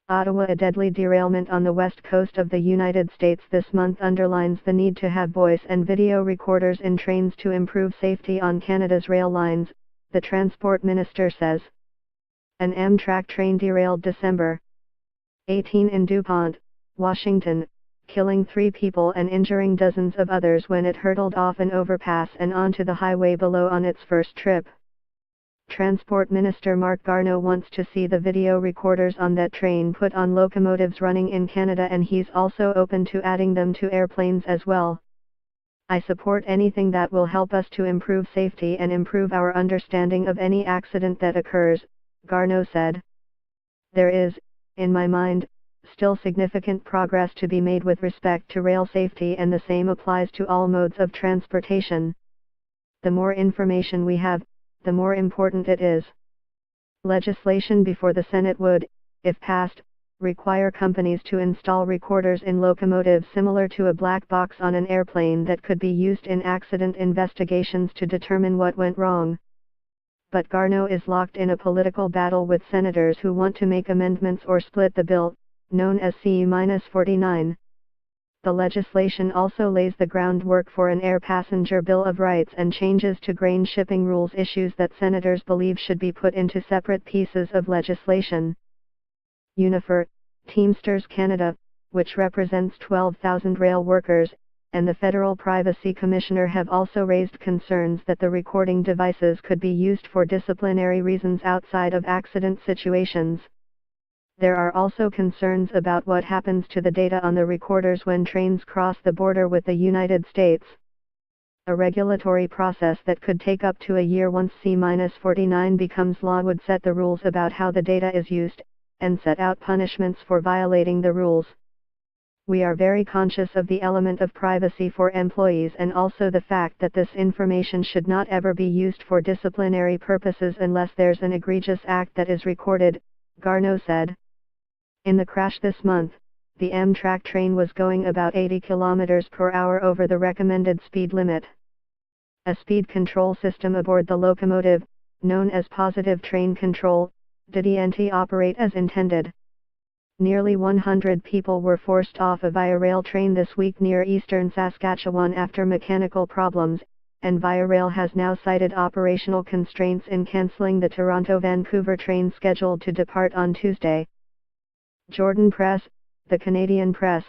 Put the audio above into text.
Ottawa. A deadly derailment on the west coast of the United States this month underlines the need to have voice and video recorders in trains to improve safety on Canada's rail lines, the Transport Minister says. An Amtrak train derailed December 18 in DuPont, Washington, killing 3 people and injuring dozens of others when it hurtled off an overpass and onto the highway below on its first trip. Transport Minister Garneau wants to see the video recorders on that train put on locomotives running in Canada, and he's also open to adding them to airplanes as well. I support anything that will help us to improve safety and improve our understanding of any accident that occurs, Garneau said. There is, in my mind, still significant progress to be made with respect to rail safety, and the same applies to all modes of transportation. The more information we have, the more important it is. Legislation before the Senate would, if passed, require companies to install recorders in locomotives similar to a black box on an airplane that could be used in accident investigations to determine what went wrong. But Garneau is locked in a political battle with senators who want to make amendments or split the bill, known as C-49. The legislation also lays the groundwork for an air passenger Bill of Rights and changes to grain shipping rules, issues that senators believe should be put into separate pieces of legislation. Unifor, Teamsters Canada, which represents 12,000 rail workers, and the Federal Privacy Commissioner have also raised concerns that the recording devices could be used for disciplinary reasons outside of accident situations. There are also concerns about what happens to the data on the recorders when trains cross the border with the United States. A regulatory process that could take up to a year once C-49 becomes law would set the rules about how the data is used, and set out punishments for violating the rules. We are very conscious of the element of privacy for employees, and also the fact that this information should not ever be used for disciplinary purposes unless there's an egregious act that is recorded, Garneau said. In the crash this month, the Amtrak train was going about 80 km per hour over the recommended speed limit. A speed control system aboard the locomotive, known as positive train control, didn't operate as intended. Nearly 100 people were forced off a Via Rail train this week near eastern Saskatchewan after mechanical problems, and Via Rail has now cited operational constraints in cancelling the Toronto-Vancouver train scheduled to depart on Tuesday. Jordan Press, the Canadian Press.